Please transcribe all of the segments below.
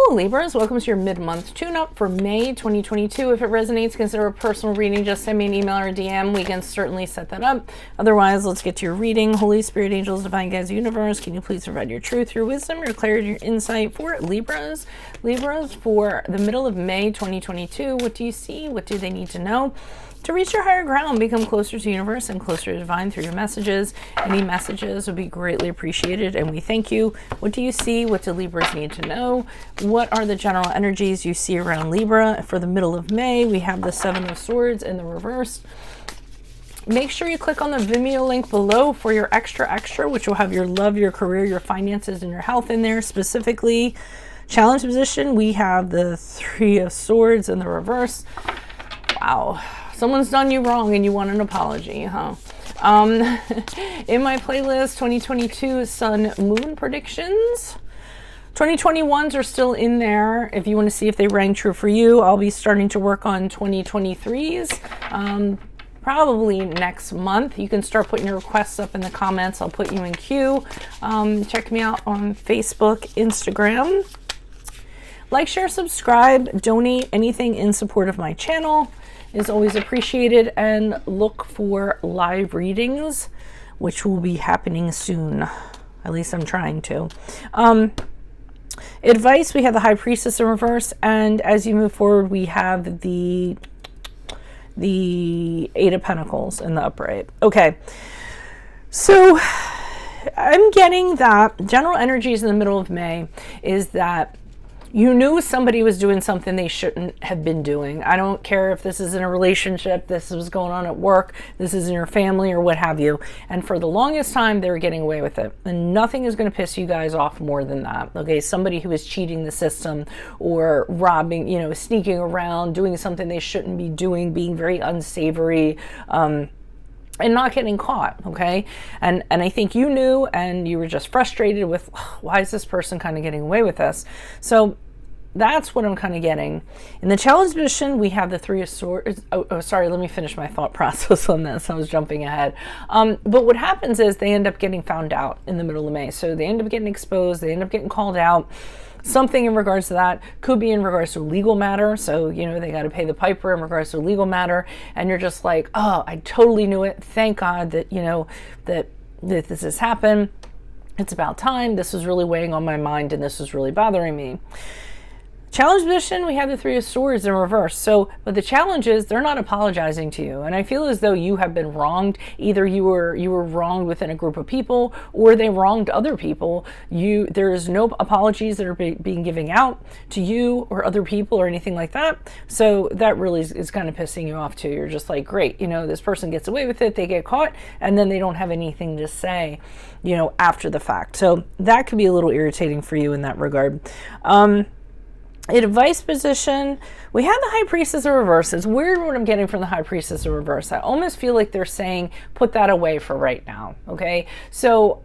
Hello Libras, welcome to your mid-month tune-up for May 2022. If it resonates, consider a personal reading. Just send me an email or a DM. We can certainly set that up. Otherwise, let's get to your reading. Holy Spirit, angels, divine guides, universe, can you please provide your truth, your wisdom, your clarity, your insight for Libras? Libras, for the middle of May 2022, what do you see? What do they need to know? To reach your higher ground, become closer to universe and closer to divine through your messages. Any messages would be greatly appreciated, and we thank you. What do you see? What do Libras need to know? What are the general energies you see around Libra for the middle of May? We have the Seven of Swords in the reverse. Make sure you click on the Vimeo link below for your extra, which will have your love, your career, your finances, and your health in there specifically. Challenge position, we have the Three of Swords in the reverse. Wow. Someone's done you wrong and you want an apology, huh? In my playlist, 2022 Sun Moon predictions. 2021s are still in there. If you want to see if they rang true for you, I'll be starting to work on 2023s. Probably next month. You can start putting your requests up in the comments. I'll put you in queue. Check me out on Facebook, Instagram. Like, share, subscribe, donate anything in support of my channel is always appreciated, and look for live readings, which will be happening soon. At least I'm trying to. Advice, we have the High Priestess in reverse, and as you move forward, we have the Eight of Pentacles in the upright. Okay, so I'm getting that general energies in the middle of May is that you knew somebody was doing something they shouldn't have been doing. I don't care if this is in a relationship, this was going on at work, this is in your family, or what have you. And for the longest time, they were getting away with it. And nothing is going to piss you guys off more than that. Okay, somebody who is cheating the system or robbing, you know, sneaking around, doing something they shouldn't be doing, being very unsavory, and not getting caught, okay? And I think you knew, and you were just frustrated with, why is this person kind of getting away with this? So that's what I'm kind of getting. In the challenge position, we have the Three of Swords. Oh, sorry, let me finish my thought process on this. I was jumping ahead. But what happens is they end up getting found out in the middle of May. So they end up getting exposed. They end up getting called out. Something in regards to that could be in regards to a legal matter. So, you know, they got to pay the piper in regards to a legal matter. And you're just like, oh, I totally knew it. Thank God that, you know, that this has happened. It's about time. This was really weighing on my mind and this was really bothering me. Challenge position, we have the Three of Swords in reverse. So, but the challenge is they're not apologizing to you. And I feel as though you have been wronged. Either you were wronged within a group of people, or they wronged other people. There is no apologies that are being given out to you or other people or anything like that. So that really is kind of pissing you off too. You're just like, great, you know, this person gets away with it, they get caught, and then they don't have anything to say, you know, after the fact. So that could be a little irritating for you in that regard. Advice position, we have the High Priestess in reverse. It's weird what I'm getting from the High Priestess in reverse. I almost feel like they're saying, put that away for right now, okay? So,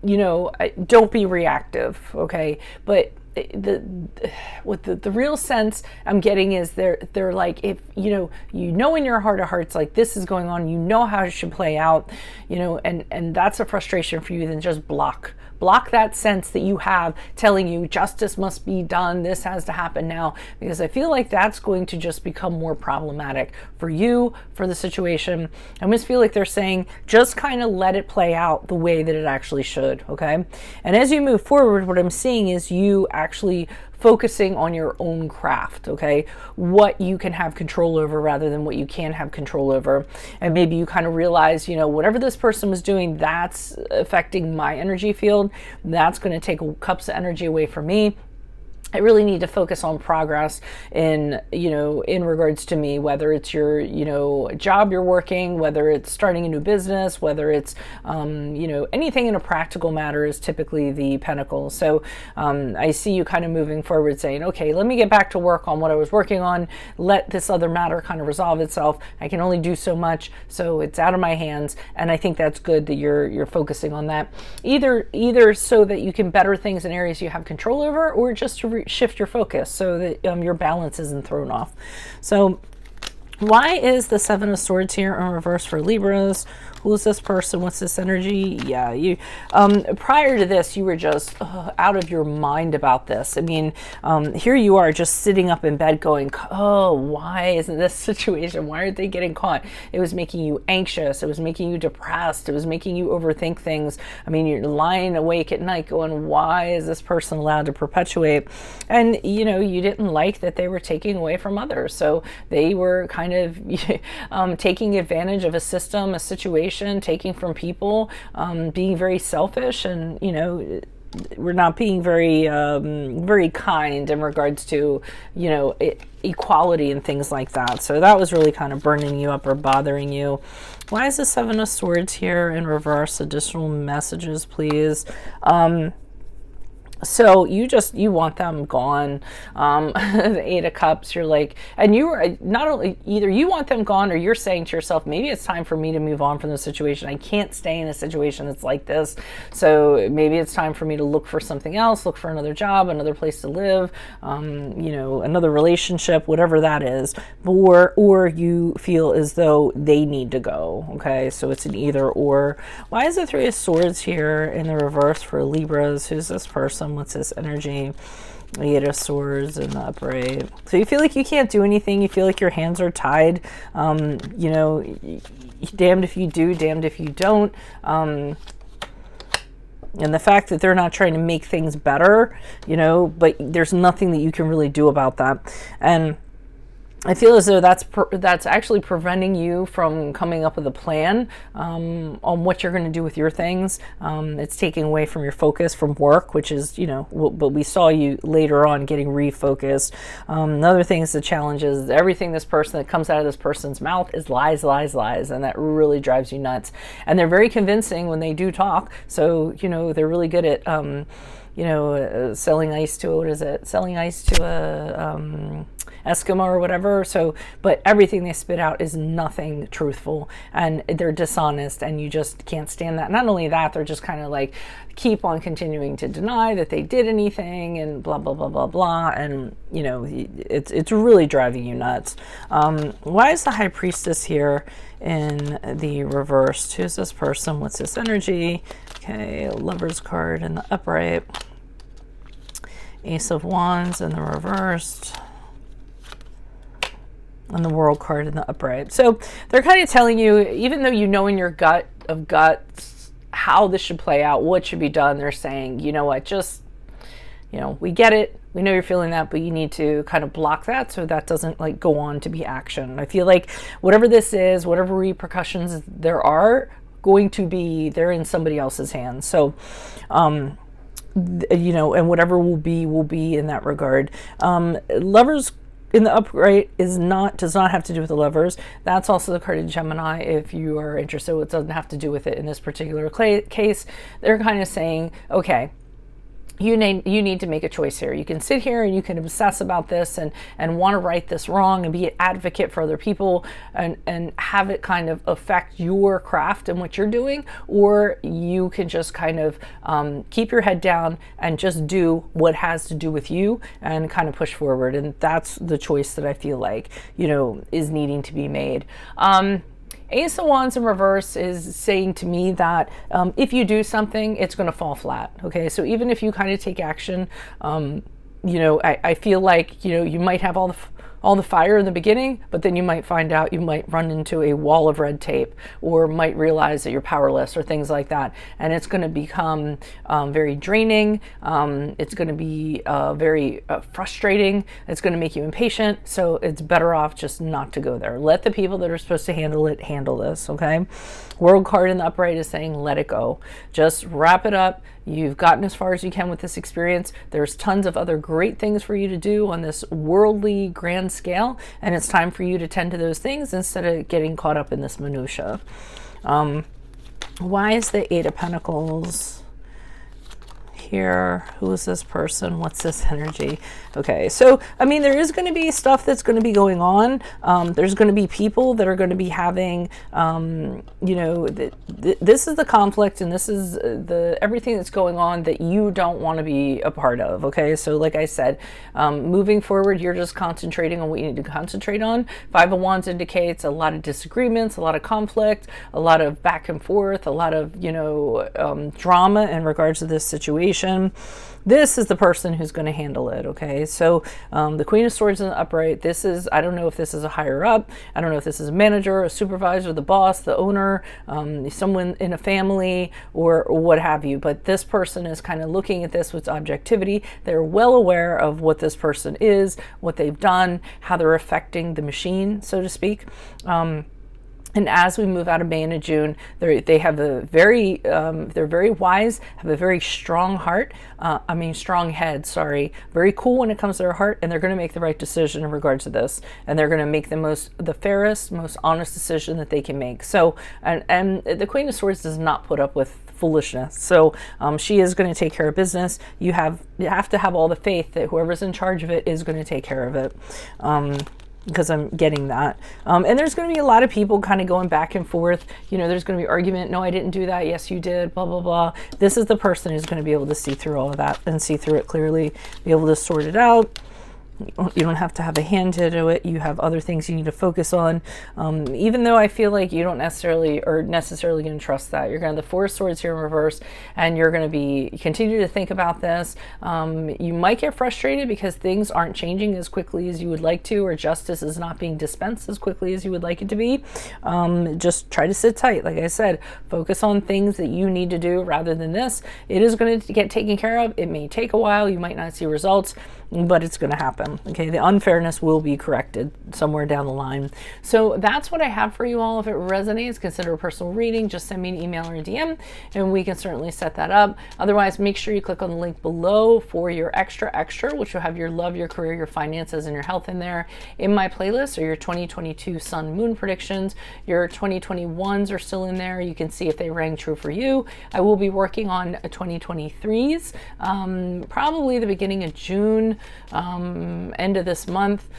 you know, don't be reactive, okay? But the real sense I'm getting is they're like, if you know in your heart of hearts, like, this is going on, you know how it should play out, you know, and that's a frustration for you, then just block that sense that you have telling you justice must be done, this has to happen now, because I feel like that's going to just become more problematic for you, for the situation. I almost feel like they're saying, just kind of let it play out the way that it actually should, okay? And as you move forward, what I'm seeing is you actually focusing on your own craft, okay? What you can have control over rather than what you can have control over. And maybe you kind of realize, you know, whatever this person was doing, that's affecting my energy field. That's going to take cups of energy away from me. I really need to focus on progress in, you know, in regards to me, whether it's your, you know, job you're working, whether it's starting a new business, whether it's, you know, anything in a practical matter is typically the Pentacles. So I see you kind of moving forward saying, okay, let me get back to work on what I was working on. Let this other matter kind of resolve itself. I can only do so much, so it's out of my hands. And I think that's good that you're focusing on that. Either so that you can better things in areas you have control over, or just to shift your focus so that your balance isn't thrown off. So why is the Seven of Swords here in reverse for Libras? Who is this person? What's this energy? Yeah, you. Prior to this, you were just out of your mind about this. I mean, here you are just sitting up in bed going, oh, why isn't this situation? Why aren't they getting caught? It was making you anxious. It was making you depressed. It was making you overthink things. I mean, you're lying awake at night going, why is this person allowed to perpetuate? And, you know, you didn't like that they were taking away from others. So they were kind of taking advantage of a system, a situation, taking from people, being very selfish, and, you know, we're not being very very kind in regards to, you know, equality and things like that. So that was really kind of burning you up or bothering you. Why is the Seven of Swords here in reverse? Additional messages, please. So you want them gone. The Eight of Cups, you're like, and you are not only, either you want them gone, or you're saying to yourself, maybe it's time for me to move on from the situation. I can't stay in a situation that's like this. So maybe it's time for me to look for something else, look for another job, another place to live, you know, another relationship, whatever that is. Or you feel as though they need to go. Okay, so it's an either or. Why is the Three of Swords here in the reverse for Libras? Who's this person? What's this energy? Eight of Swords in the upright. So you feel like you can't do anything. You feel like your hands are tied. You know, damned if you do, damned if you don't. And the fact that they're not trying to make things better, you know, but there's nothing that you can really do about that. And I feel as though that's actually preventing you from coming up with a plan on what you're going to do with your things. It's taking away from your focus from work, which is, you know, but we saw you later on getting refocused. Another thing is the challenge is everything that comes out of this person's mouth is lies, lies, lies, and that really drives you nuts. And they're very convincing when they do talk. So, you know, they're really good at, you know, selling ice to a Eskimo or whatever. So, but everything they spit out is nothing truthful, and they're dishonest, and you just can't stand that. Not only that, they're just kind of like keep on continuing to deny that they did anything, and blah blah blah blah blah, and you know, it's really driving you nuts. Why is the High Priestess here in the reverse? Who's this person? What's this energy? Okay, Lover's card in the upright. Ace of Wands in the reversed. And the World card in the upright. So they're kind of telling you, even though you know in your gut of guts how this should play out, what should be done, they're saying, you know what, just, you know, we get it. We know you're feeling that, but you need to kind of block that so that doesn't like go on to be action. I feel like whatever this is, whatever repercussions there are going to be, they're in somebody else's hands. So, you know, and whatever will be in that regard. Lovers in the upright does not have to do with the Lovers. That's also the card in Gemini if you are interested. It doesn't have to do with it in this particular case. They're kind of saying, okay, you need to make a choice here. You can sit here and you can obsess about this and want to right this wrong and be an advocate for other people and have it kind of affect your craft and what you're doing, or you can just kind of keep your head down and just do what has to do with you and kind of push forward. And that's the choice that I feel like, you know, is needing to be made. Ace of Wands in reverse is saying to me that if you do something, it's going to fall flat. Okay, so even if you kind of take action, you know, I feel like, you know, you might have all the fire in the beginning, but then you might find out you might run into a wall of red tape, or might realize that you're powerless, or things like that. And it's going to become very draining. It's going to be very frustrating. It's going to make you impatient. So it's better off just not to go there. Let the people that are supposed to handle it handle this, okay? World card in the upright is saying let it go. Just wrap it up. You've gotten as far as you can with this experience. There's tons of other great things for you to do on this worldly grand scale, and it's time for you to tend to those things instead of getting caught up in this minutia. Why is the Eight of Pentacles here. Who is this person? What's this energy? Okay, so I mean, there is going to be stuff that's going to be going on. There's going to be people that are going to be having, you know, this is the conflict, and this is the everything that's going on that you don't want to be a part of. Okay, so like I said, moving forward, you're just concentrating on what you need to concentrate on. Five of Wands indicates a lot of disagreements, a lot of conflict, a lot of back and forth, a lot of, you know, drama in regards to this situation. This is the person who's going to handle it, okay? So the Queen of Swords in the upright, this is, I don't know if this is a higher up, I don't know if this is a manager, a supervisor, the boss, the owner, someone in a family, or what have you, but this person is kind of looking at this with objectivity. They're well aware of what this person is, what they've done, how they're affecting the machine, so to speak. And as we move out of May into June, they have a very, they're very wise, have a very strong heart, strong head, sorry. Very cool when it comes to their heart, and they're going to make the right decision in regards to this. And they're going to make the fairest, most honest decision that they can make. So, and the Queen of Swords does not put up with foolishness. So she is going to take care of business. You have to have all the faith that whoever's in charge of it is going to take care of it. Because I'm getting that. And there's going to be a lot of people kind of going back and forth. You know, there's going to be argument. No, I didn't do that. Yes, you did. Blah, blah, blah. This is the person who's going to be able to see through all of that and see through it clearly, be able to sort it out. You don't have to have a hand to do it. You have other things you need to focus on. Even though I feel like you don't necessarily going to trust that. You're going to have the Four of Swords here in reverse, and you're going to continue to think about this. You might get frustrated because things aren't changing as quickly as you would like to, or justice is not being dispensed as quickly as you would like it to be. Just try to sit tight. Like I said, focus on things that you need to do rather than this. It is going to get taken care of. It may take a while. You might not see results, but it's going to happen. Okay, the unfairness will be corrected somewhere down the line. So that's what I have for you all. If it resonates, consider a personal reading. Just send me an email or a DM, and we can certainly set that up. Otherwise, make sure you click on the link below for your extra, which will have your love, your career, your finances, and your health in there. In my playlist are your 2022 Sun Moon predictions. Your 2021s are still in there. You can see if they rang true for you. I will be working on 2023s, probably the beginning of June, end of this month.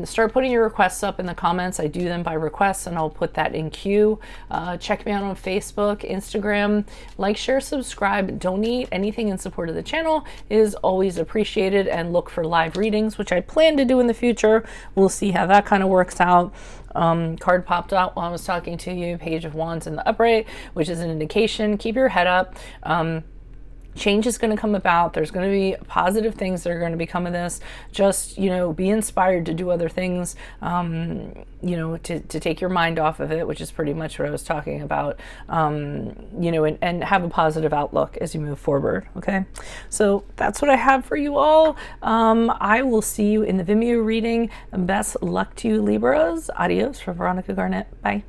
Start putting your requests up in the comments. I do them by request, and I'll put that in queue. Check me out on Facebook, Instagram. Like, share, subscribe, donate. Anything in support of the channel is always appreciated, and look for live readings, which I plan to do in the future. We'll see how that kind of works out. Card popped out while I was talking to you, Page of Wands in the upright, which is an indication. Keep your head up. Change is going to come about. There's going to be positive things that are going to become of this. Just, you know, be inspired to do other things, you know, to take your mind off of it, which is pretty much what I was talking about, you know, and have a positive outlook as you move forward. Okay. So that's what I have for you all. I will see you in the Vimeo reading. Best luck to you, Libras. Adios from Veronica Garnett. Bye.